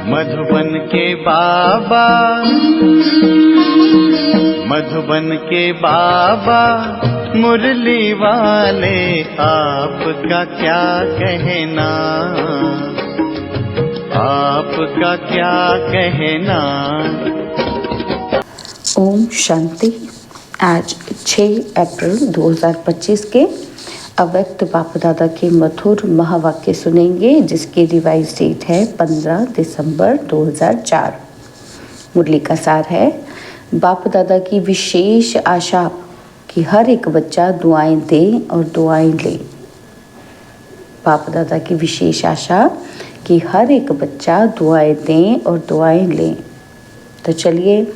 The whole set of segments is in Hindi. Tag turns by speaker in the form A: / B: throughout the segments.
A: मधुबन के बाबा, मधुबन के बाबा मुरली वाले, आपका क्या कहना, आपका क्या कहना।
B: ओम शांति। आज 6 अप्रैल 2025 के अव्यक्त बाप दादा के मधुर महावाक्य सुनेंगे, जिसकी रिवाइज डेट है 15 दिसंबर 2004। मुरली का सार है, बाप दादा की विशेष आशा कि हर एक बच्चा दुआएं दे और दुआएं ले। बाप दादा की विशेष आशा कि हर एक बच्चा दुआएं दें और दुआएं लें। तो चलिए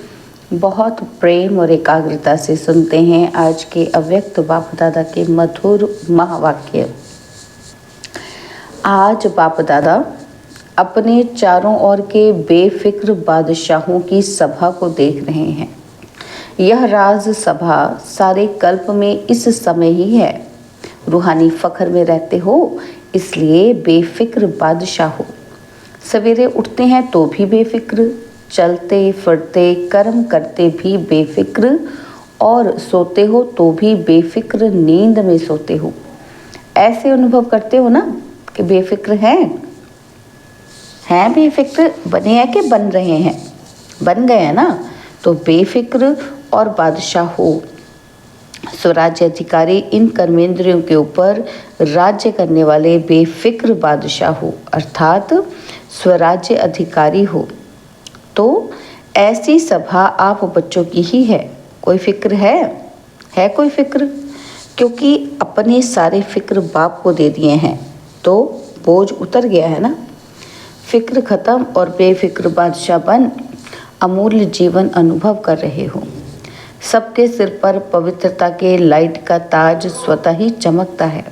B: बहुत प्रेम और एकाग्रता से सुनते हैं आज के अव्यक्त बाप दादा के मधुर महावाक्य। आज बाप दादा अपने चारों ओर के बेफिक्र बादशाहों की सभा को देख रहे हैं। यह राज सभा सारे कल्प में इस समय ही है। रूहानी फख्र में रहते हो, इसलिए बेफिक्र बादशाह हो। सवेरे उठते हैं तो भी बेफिक्र, चलते फिरते कर्म करते भी बेफिक्र, और सोते हो तो भी बेफिक्र नींद में सोते हो। ऐसे अनुभव करते हो ना कि बेफिक्र हैं बेफिक्र बने हैं कि बन रहे हैं, बन गए हैं ना। तो बेफिक्र और बादशाह हो। स्वराज्य अधिकारी इन कर्मेंद्रियों के ऊपर राज्य करने वाले बेफिक्र बादशाह हो, अर्थात स्वराज्य अधिकारी हो। तो ऐसी सभा आप बच्चों की ही है। कोई फिक्र है कोई फिक्र? क्योंकि अपने सारे फिक्र बाप को दे दिए हैं तो बोझ उतर गया है ना। फिक्र खत्म और बेफिक्र बादशाह बन अमूल्य जीवन अनुभव कर रहे हो। सबके सिर पर पवित्रता के लाइट का ताज स्वतः ही चमकता है।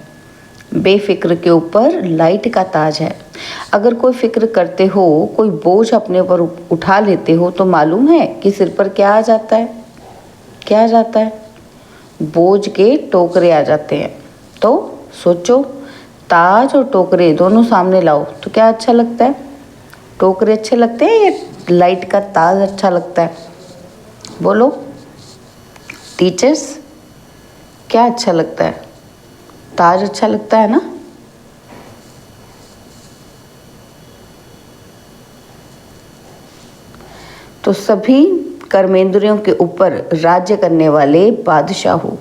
B: बेफिक्र के ऊपर लाइट का ताज है। अगर कोई फिक्र करते हो, कोई बोझ अपने ऊपर उठा लेते हो, तो मालूम है कि सिर पर क्या आ जाता है? क्या आ जाता है? बोझ के टोकरे आ जाते हैं। तो सोचो, ताज और टोकरे दोनों सामने लाओ तो क्या अच्छा लगता है? टोकरे अच्छे लगते हैं या लाइट का ताज अच्छा लगता है? बोलो टीचर्स, क्या अच्छा लगता है? ताज अच्छा लगता है ना। तो सभी कर्मेंद्रियों के ऊपर राज्य करने वाले बादशाह हो।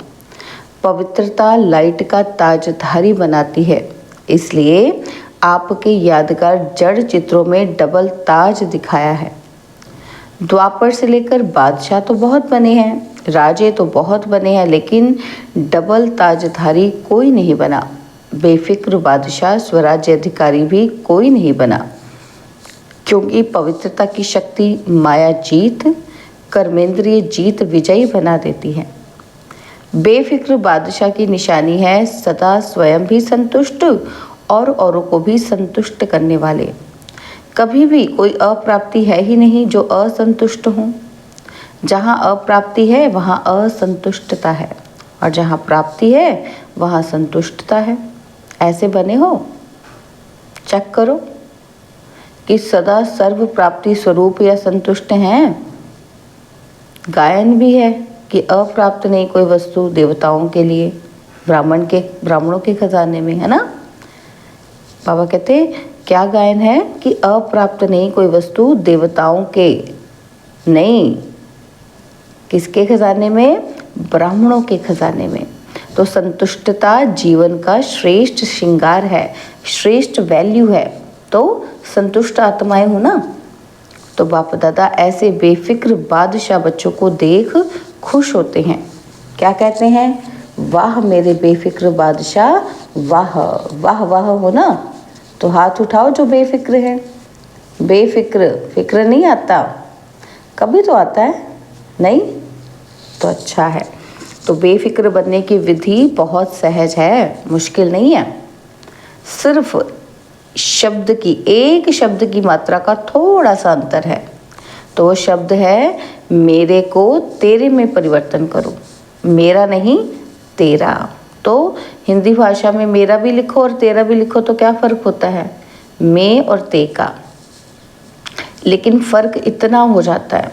B: पवित्रता लाइट का ताजधारी बनाती है, इसलिए आपके यादगार जड़ चित्रों में डबल ताज दिखाया है। द्वापर से लेकर बादशाह तो बहुत बने हैं, राजे तो बहुत बने हैं, लेकिन डबल ताजधारी कोई नहीं बना। बेफिक्र बादशाह स्वराज्य अधिकारी भी कोई नहीं बना, क्योंकि पवित्रता की शक्ति माया जीत, कर्मेंद्रिय जीत विजयी बना देती है। बेफिक्र बादशाह की निशानी है सदा स्वयं भी संतुष्ट और औरों को भी संतुष्ट करने वाले। कभी भी कोई अप्राप्ति है ही नहीं जो असंतुष्ट हो। जहाँ अप्राप्ति है वहाँ असंतुष्टता है, और जहाँ प्राप्ति है वहाँ संतुष्टता है। ऐसे बने हो? चेक करो कि सदा सर्व प्राप्ति स्वरूप या संतुष्ट हैं। गायन भी है कि अप्राप्त नहीं कोई वस्तु देवताओं के लिए, ब्राह्मणों के खजाने में, है ना। बाबा कहते क्या गायन है कि अप्राप्त नहीं कोई वस्तु देवताओं के, नहीं, किसके खजाने में? ब्राह्मणों के खजाने में। तो संतुष्टता जीवन का श्रेष्ठ श्रृंगार है, श्रेष्ठ वैल्यू है। तो संतुष्ट आत्माएं हो ना। तो बाप दादा ऐसे बेफिक्र बादशाह बच्चों को देख खुश होते हैं। क्या कहते हैं? वाह मेरे बेफिक्र बादशाह, वाह वाह वाह हो ना। तो हाथ उठाओ जो बेफिक्र है। बेफिक्र फिक्र नहीं आता, कभी तो आता है नहीं, तो अच्छा है। तो बेफिक्र बनने की विधि बहुत सहज है, मुश्किल नहीं है। सिर्फ शब्द की, एक शब्द की मात्रा का थोड़ा सा अंतर है। तो वो शब्द है मेरे को तेरे में परिवर्तन करो। मेरा नहीं तेरा। तो हिंदी भाषा में मेरा भी लिखो और तेरा भी लिखो तो क्या फ़र्क होता है? मैं और ते का। लेकिन फ़र्क इतना हो जाता है।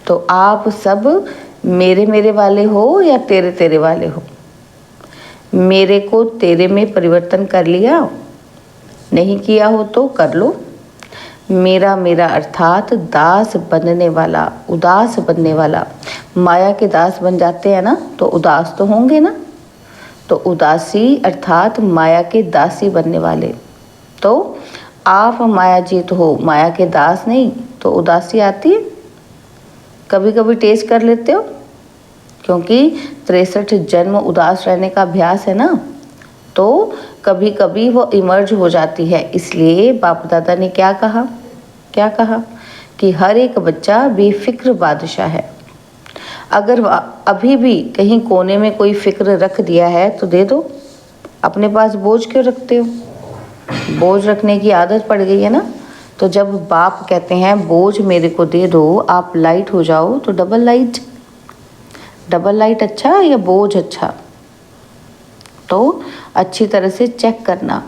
B: तो आप सब मेरे मेरे वाले हो या तेरे तेरे वाले हो? मेरे को तेरे में परिवर्तन कर लिया? नहीं किया हो तो कर लो। मेरा मेरा अर्थात दास बनने वाला, उदास बनने वाला। माया के दास बन जाते हैं ना, तो उदास तो होंगे ना। तो उदासी अर्थात माया के दासी बनने वाले। तो आप मायाजीत हो, माया के दास नहीं, तो उदासी आती है? कभी कभी टेस्ट कर लेते हो? क्योंकि 63 जन्म उदास रहने का अभ्यास है ना, तो कभी कभी वो इमर्ज हो जाती है। इसलिए बाप दादा ने क्या कहा कि हर एक बच्चा बेफिक्र बादशाह है। अगर अभी भी कहीं कोने में कोई फिक्र रख दिया है तो दे दो। अपने पास बोझ क्यों रखते हो? बोझ रखने की आदत पड़ गई है ना। तो जब बाप कहते हैं बोझ मेरे को दे दो, आप लाइट हो जाओ, तो डबल लाइट अच्छा या बोझ अच्छा? तो अच्छी तरह से चेक करना।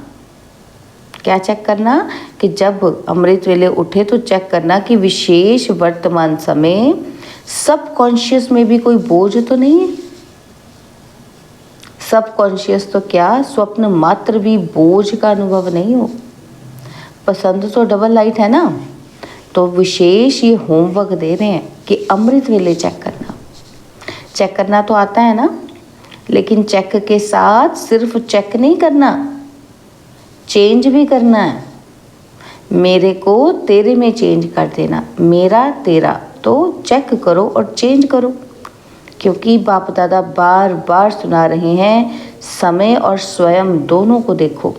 B: क्या चेक करना? कि जब अमृत वेले उठे तो चेक करना कि विशेष वर्तमान समय सब कॉन्शियस में भी कोई बोझ तो नहीं है। सब कॉन्शियस तो क्या, स्वप्न मात्र भी बोझ का अनुभव नहीं हो। पसंद तो डबल लाइट है ना। तो विशेष ये होमवर्क दे रहे हैं कि अमृत वेले चेक करना तो आता है ना, लेकिन चेक के साथ सिर्फ चेक नहीं करना, चेंज भी करना है। मेरे को तेरे में चेंज कर देना, मेरा तेरा, तो चेक करो और चेंज करो। क्योंकि बाप दादा बार बार सुना रहे हैं, समय और स्वयं दोनों को देखो।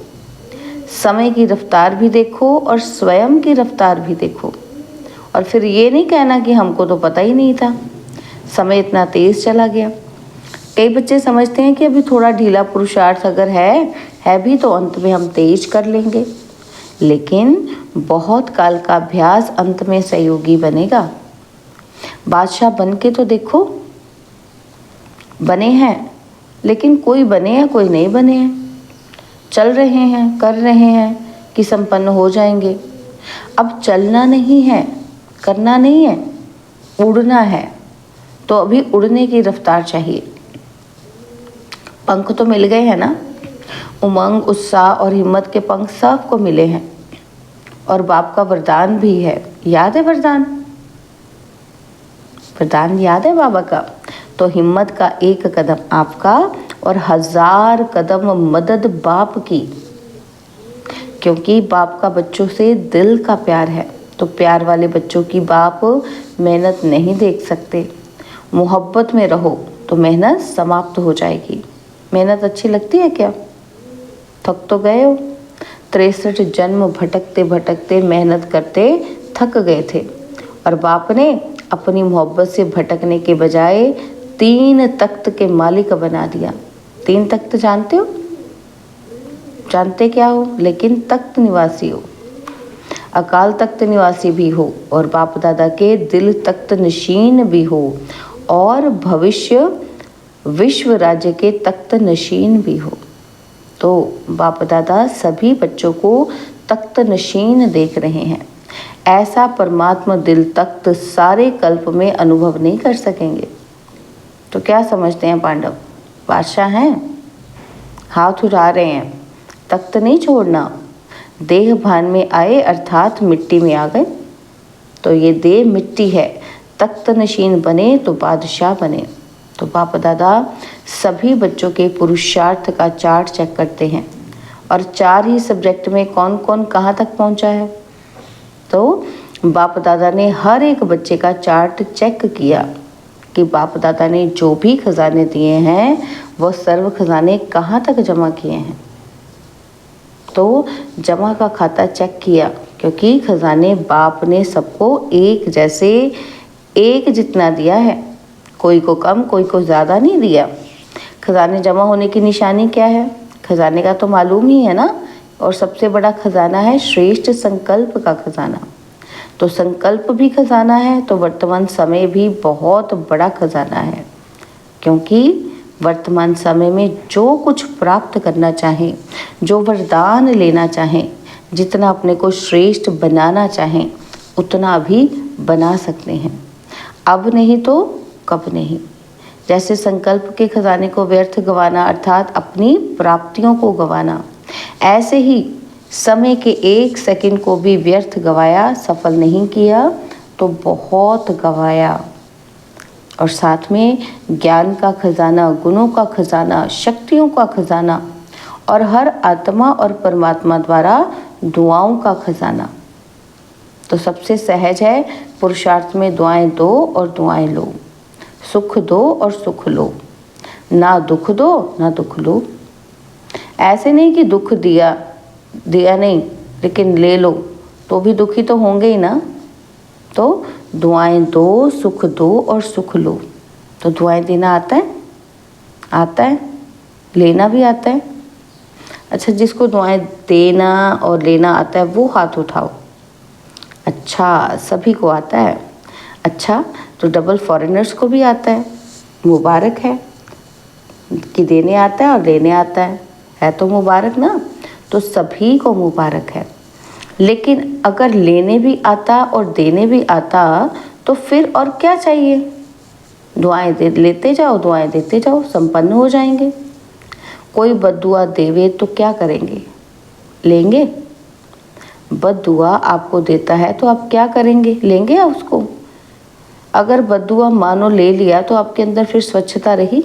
B: समय की रफ्तार भी देखो और स्वयं की रफ्तार भी देखो। और फिर ये नहीं कहना कि हमको तो पता ही नहीं था, समय इतना तेज चला गया। कई बच्चे समझते हैं कि अभी थोड़ा ढीला पुरुषार्थ अगर है भी तो अंत में हम तेज कर लेंगे। लेकिन बहुत काल का अभ्यास अंत में सहयोगी बनेगा। बादशाह बन के तो देखो, बने हैं, लेकिन कोई बने हैं कोई नहीं बने हैं। चल रहे हैं, कर रहे हैं कि संपन्न हो जाएंगे। अब चलना नहीं है, करना नहीं है, उड़ना है। तो अभी उड़ने की रफ्तार चाहिए। पंख तो मिल गए हैं ना, उमंग, उत्साह और हिम्मत के पंख सबको मिले हैं। और बाप का वरदान भी है, याद है वरदान याद है बाबा का? तो हिम्मत का एक कदम आपका और 1000 कदम मदद बाप की। क्योंकि बाप का बच्चों से दिल का प्यार है, तो प्यार वाले बच्चों की बाप मेहनत नहीं देख सकते। मोहब्बत में रहो तो मेहनत समाप्त हो जाएगी। मेहनत अच्छी लगती है क्या? थक तो गए हो। 63 जन्म भटकते भटकते मेहनत करते थक गए थे, और बाप ने अपनी मोहब्बत से भटकने के बजाय 3 तख्त के मालिक बना दिया। 3 तख्त जानते हो? जानते क्या हो? लेकिन तख्त निवासी हो, अकाल तख्त निवासी भी हो, और बाप दादा के दिल तख्त नशीन भी हो, और भविष्य विश्व राज्य के तख्त नशीन भी हो। तो बाप दादा सभी बच्चों को तख्त नशीन देख रहे हैं। ऐसा परमात्मा दिल तख्त सारे कल्प में अनुभव नहीं कर सकेंगे। तो क्या समझते हैं पांडव? बादशाह हैं, हाथ उठा रहे हैं, तख्त नहीं छोड़ना। देह भान में आए अर्थात मिट्टी में आ गए। तो ये देह मिट्टी है, तख्त नशीन बने तो बादशाह बने। तो बाप दादा सभी बच्चों के पुरुषार्थ का चार्ट चेक करते हैं, और 4 ही सब्जेक्ट में कौन कौन कहाँ तक पहुँचा है। तो बाप दादा ने हर एक बच्चे का चार्ट चेक किया कि बाप दादा ने जो भी खजाने दिए हैं वो सर्व खजाने कहाँ तक जमा किए हैं। तो जमा का खाता चेक किया, क्योंकि खजाने बाप ने सबको एक जैसे, एक जितना दिया है। कोई को कम, कोई को ज़्यादा नहीं दिया। खजाने जमा होने की निशानी क्या है? खजाने का तो मालूम ही है ना। और सबसे बड़ा खजाना है श्रेष्ठ संकल्प का खजाना। तो संकल्प भी खजाना है, तो वर्तमान समय भी बहुत बड़ा खजाना है। क्योंकि वर्तमान समय में जो कुछ प्राप्त करना चाहें, जो वरदान लेना चाहें, जितना अपने को श्रेष्ठ बनाना चाहें, उतना भी बना सकते हैं। अब नहीं तो कब नहीं। जैसे संकल्प के खजाने को व्यर्थ गंवाना अर्थात अपनी प्राप्तियों को गंवाना, ऐसे ही समय के 1 सेकंड को भी व्यर्थ गंवाया, सफल नहीं किया तो बहुत गंवाया। और साथ में ज्ञान का खजाना, गुणों का खजाना, शक्तियों का खजाना और हर आत्मा और परमात्मा द्वारा दुआओं का खजाना। तो सबसे सहज है पुरुषार्थ में दुआएं दो और दुआएं लो, सुख दो और सुख लो, ना दुख दो ना दुख लो। ऐसे नहीं कि दुख दिया नहीं लेकिन ले लो, तो भी दुखी तो होंगे ही ना। तो दुआएं दो, सुख दो और सुख लो। तो दुआएं देना आता है? आता है। लेना भी आता है? अच्छा, जिसको दुआएं देना और लेना आता है वो हाथ उठाओ। अच्छा, सभी को आता है। अच्छा, तो डबल फॉरेनर्स को भी आता है, मुबारक है कि देने आता है और लेने आता है तो मुबारक ना। तो सभी को मुबारक है। लेकिन अगर लेने भी आता और देने भी आता तो फिर और क्या चाहिए? दुआएं लेते जाओ, दुआएं देते जाओ, संपन्न हो जाएंगे। कोई बद्दुआ देवे तो क्या करेंगे? लेंगे? बद्दुआ आपको देता है तो आप क्या करेंगे? लेंगे आप उसको? अगर बद्दुआ मानो ले लिया तो आपके अंदर फिर स्वच्छता रही?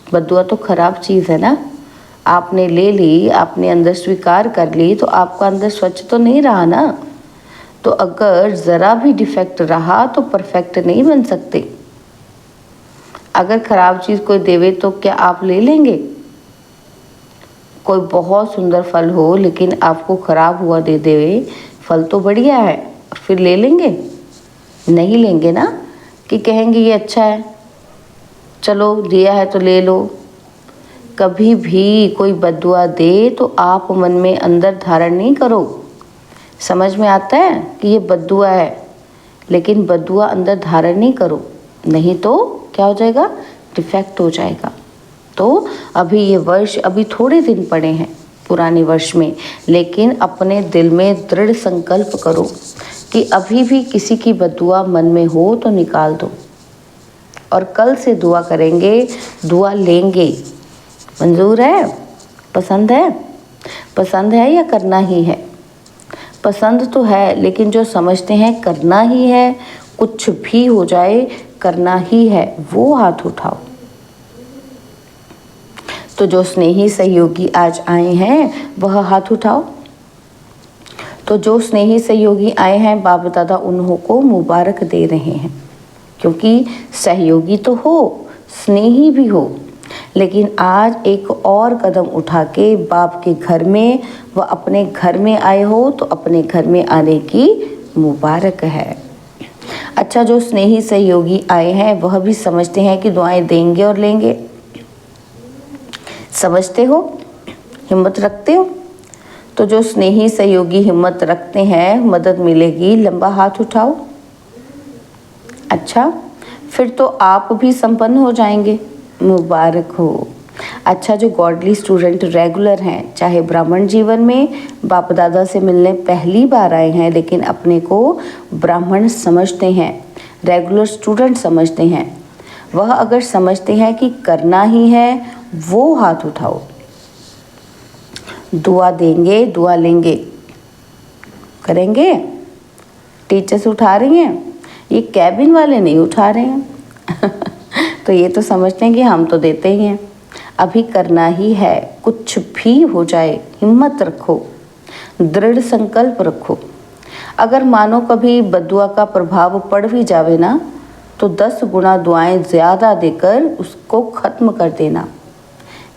B: बद्दुआ तो खराब चीज़ है ना। आपने ले ली, आपने अंदर स्वीकार कर ली तो आपका अंदर स्वच्छ तो नहीं रहा ना। तो अगर ज़रा भी डिफेक्ट रहा तो परफेक्ट नहीं बन सकते। अगर खराब चीज़ कोई देवे तो क्या आप ले लेंगे? कोई बहुत सुंदर फल हो लेकिन आपको खराब हुआ दे देवे, फल तो बढ़िया है, फिर ले लेंगे? नहीं लेंगे ना। कि कहेंगे ये अच्छा है, चलो दिया है तो ले लो। कभी भी कोई बद्दुआ दे तो आप मन में अंदर धारण नहीं करो। समझ में आता है कि ये बद्दुआ है, लेकिन बद्दुआ अंदर धारण नहीं करो, नहीं तो क्या हो जाएगा? डिफेक्ट हो जाएगा। तो अभी ये वर्ष, अभी थोड़े दिन पड़े हैं पुराने वर्ष में, लेकिन अपने दिल में दृढ़ संकल्प करो कि अभी भी किसी की बद्दुआ मन में हो तो निकाल दो। और कल से दुआ करेंगे, दुआ लेंगे। मंजूर है? पसंद है? पसंद है या करना ही है? पसंद तो है, लेकिन जो समझते हैं करना ही है, कुछ भी हो जाए करना ही है, वो हाथ उठाओ। तो जो स्नेही सहयोगी आज आए हैं वह हाथ उठाओ। तो जो स्नेही सहयोगी आए हैं, बाप दादा उन्हों को मुबारक दे रहे हैं, क्योंकि सहयोगी तो हो, स्नेही भी हो। लेकिन आज एक और कदम उठा के बाप के घर में व अपने घर में आए हो, तो अपने घर में आने की मुबारक है। अच्छा, जो स्नेही सहयोगी आए हैं वह भी समझते हैं कि दुआएं देंगे और लेंगे। समझते हो? हिम्मत रखते हो? तो जो स्नेही सहयोगी हिम्मत रखते हैं, मदद मिलेगी, लंबा हाथ उठाओ। अच्छा, फिर तो आप भी संपन्न हो जाएंगे, मुबारक हो। अच्छा, जो गॉडली स्टूडेंट रेगुलर हैं, चाहे ब्राह्मण जीवन में बाप दादा से मिलने पहली बार आए हैं लेकिन अपने को ब्राह्मण समझते हैं, रेगुलर स्टूडेंट समझते हैं, वह अगर समझते हैं कि करना ही है, वो हाथ उठाओ। दुआ देंगे, दुआ लेंगे, करेंगे। टीचर्स उठा रही हैं, ये कैबिन वाले नहीं उठा रहे हैं तो ये तो समझते हैं कि हम तो देते ही हैं। अभी करना ही है, कुछ भी हो जाए, हिम्मत रखो, दृढ़ संकल्प रखो। अगर मानो कभी बद्दुआ का प्रभाव पड़ भी जावे ना, तो 10 गुना दुआएं ज़्यादा देकर उसको ख़त्म कर देना।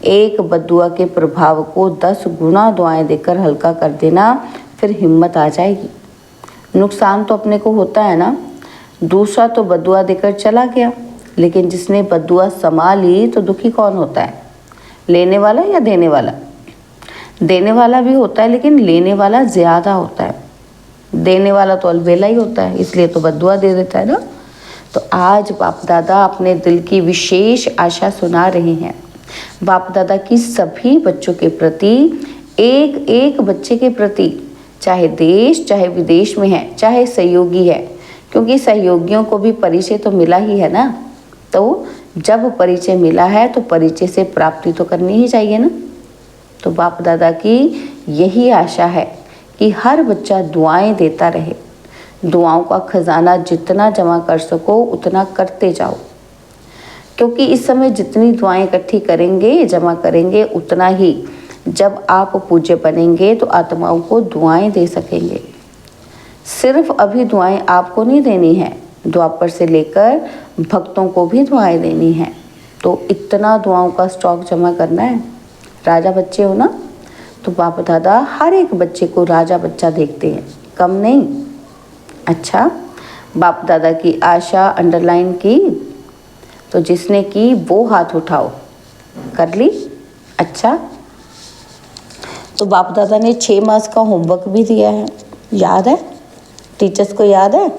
B: एक बद्दुआ के प्रभाव को 10 गुना दुआएं देकर हल्का कर देना, फिर हिम्मत आ जाएगी। नुकसान तो अपने को होता है ना। दूसरा तो बद्दुआ देकर चला गया, लेकिन जिसने बद्दुआ संभाली तो दुखी कौन होता है? लेने वाला या देने वाला? देने वाला भी होता है, लेकिन लेने वाला ज़्यादा होता है। देने वाला तो अलबेला ही होता है, इसलिए तो बद्दुआ दे देता है ना। तो आज बाप दादा अपने दिल की विशेष आशा सुना रहे हैं। बाप दादा की सभी बच्चों के प्रति, एक एक बच्चे के प्रति, चाहे देश चाहे विदेश में है, चाहे सहयोगी है, क्योंकि सहयोगियों को भी परिचय तो मिला ही है ना। तो जब परिचय मिला है तो परिचय से प्राप्ति तो करनी ही चाहिए ना। तो बाप दादा की यही आशा है कि हर बच्चा दुआएं देता रहे। दुआओं का खजाना जितना जमा कर सको उतना करते जाओ, क्योंकि इस समय जितनी दुआएं इकट्ठी करेंगे, जमा करेंगे, उतना ही जब आप पूज्य बनेंगे तो आत्माओं को दुआएं दे सकेंगे। सिर्फ अभी दुआएं आपको नहीं देनी है, द्वापर से लेकर भक्तों को भी दुआएं देनी है। तो इतना दुआओं का स्टॉक जमा करना है। राजा बच्चे हो ना, तो बाप दादा हर एक बच्चे को राजा बच्चा देखते हैं, कम नहीं। अच्छा, बाप दादा की आशा अंडरलाइन की, तो जिसने की वो हाथ उठाओ। कर ली? अच्छा, तो बाप दादा ने 6 मास का होमवर्क भी दिया है, याद है? टीचर्स को याद है?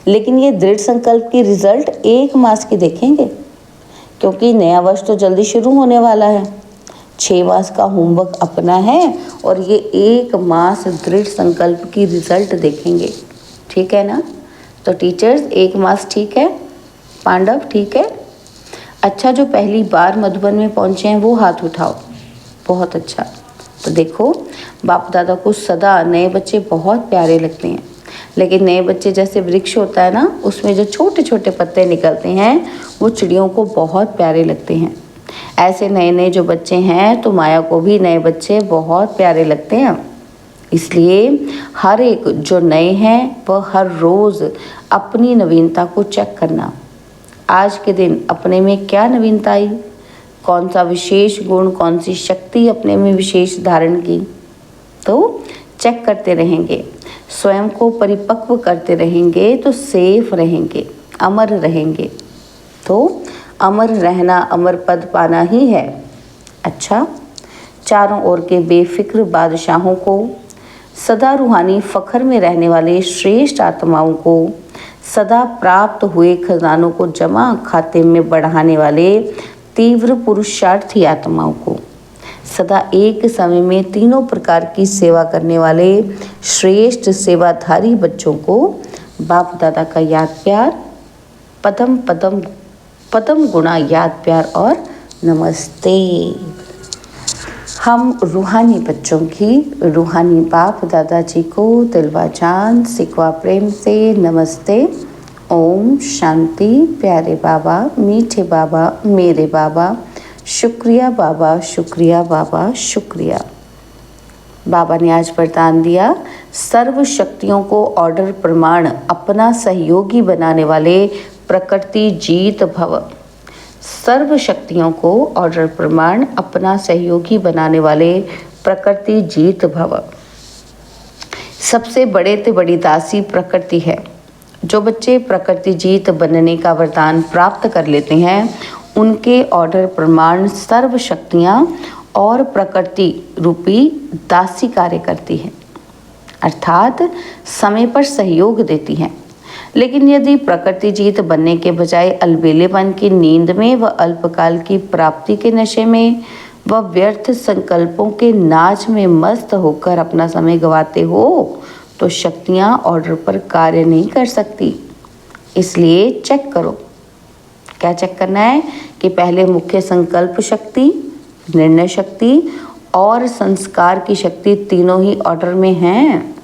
B: लेकिन ये दृढ़ संकल्प की रिजल्ट 1 मास की देखेंगे, क्योंकि नया वर्ष तो जल्दी शुरू होने वाला है। 6 मास का होमवर्क अपना है और ये 1 मास दृढ़ संकल्प की रिजल्ट देखेंगे। ठीक है ना? तो टीचर्स 1 मास ठीक है, पांडव ठीक है। अच्छा, जो पहली बार मधुबन में पहुंचे हैं वो हाथ उठाओ। बहुत अच्छा। तो देखो, बाप दादा को सदा नए बच्चे बहुत प्यारे लगते हैं, लेकिन नए बच्चे जैसे वृक्ष होता है ना, उसमें जो छोटे छोटे पत्ते निकलते हैं वो चिड़ियों को बहुत प्यारे लगते हैं। ऐसे नए नए जो बच्चे हैं तो माया को भी नए बच्चे बहुत प्यारे लगते हैं। इसलिए हर एक जो नए हैं वह हर रोज़ अपनी नवीनता को चेक करना। आज के दिन अपने में क्या नवीनता आई, कौन सा विशेष गुण, कौन सी शक्ति अपने में विशेष धारण की, तो चेक करते रहेंगे। स्वयं को परिपक्व करते रहेंगे तो सेफ रहेंगे, अमर रहेंगे। तो अमर रहना, अमर पद पाना ही है। अच्छा, चारों ओर के बेफिक्र बादशाहों को, सदा रूहानी फखर में रहने वाले श्रेष्ठ आत्माओं को, सदा प्राप्त हुए खजानों को जमा खाते में बढ़ाने वाले तीव्र पुरुषार्थी आत्माओं को, सदा एक समय में तीनों प्रकार की सेवा करने वाले श्रेष्ठ सेवाधारी बच्चों को बाप दादा का याद प्यार, पदम पदम पदम गुणा याद प्यार और नमस्ते। हम रूहानी बच्चों की रूहानी बाप दादा जी को दिलवा जान सिकवा प्रेम से नमस्ते। ओम शांति। प्यारे बाबा, मीठे बाबा, मेरे बाबा, शुक्रिया बाबा, शुक्रिया बाबा, शुक्रिया। बाबा ने आज वरदान दिया, सर्व शक्तियों को ऑर्डर प्रमाण अपना सहयोगी बनाने वाले प्रकृति जीत भव। सर्व शक्तियों को ऑर्डर प्रमाण अपना सहयोगी बनाने वाले प्रकृति जीत भव। सबसे बड़े ते बड़ी दासी प्रकृति है। जो बच्चे प्रकृति जीत बनने का वरदान प्राप्त कर लेते हैं उनके ऑर्डर प्रमाण सर्व शक्तियाँ और प्रकृति रूपी दासी कार्य करती है, अर्थात समय पर सहयोग देती हैं। लेकिन यदि प्रकृति जीत बनने के बजाय अलबेलेपन की नींद में व अल्पकाल की प्राप्ति के नशे में व व्यर्थ संकल्पों के नाच में मस्त होकर अपना समय गंवाते हो तो शक्तियाँ ऑर्डर पर कार्य नहीं कर सकती। इसलिए चेक करो। क्या चेक करना है कि पहले मुख्य संकल्प शक्ति, निर्णय शक्ति और संस्कार की शक्ति तीनों ही ऑर्डर में हैं।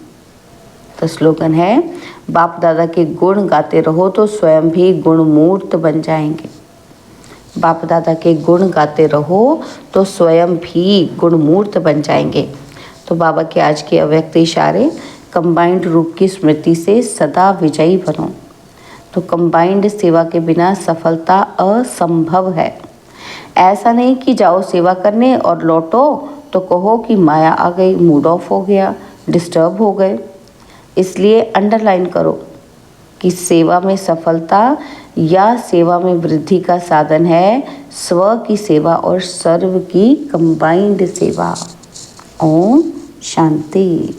B: तो स्लोगन है, बाप दादा के गुण गाते रहो तो स्वयं भी गुणमूर्त बन जाएंगे। बाप दादा के गुण गाते रहो तो स्वयं भी गुणमूर्त बन जाएंगे। तो बाबा के आज के अव्यक्त इशारे, कंबाइंड रूप की स्मृति से सदा विजयी बनो। तो कंबाइंड सेवा के बिना सफलता असंभव है। ऐसा नहीं कि जाओ सेवा करने और लौटो तो कहो कि माया आ गई, मूड ऑफ हो गया, डिस्टर्ब हो गए। इसलिए अंडरलाइन करो कि सेवा में सफलता या सेवा में वृद्धि का साधन है स्व की सेवा और सर्व की कंबाइंड सेवा। ओम शांति।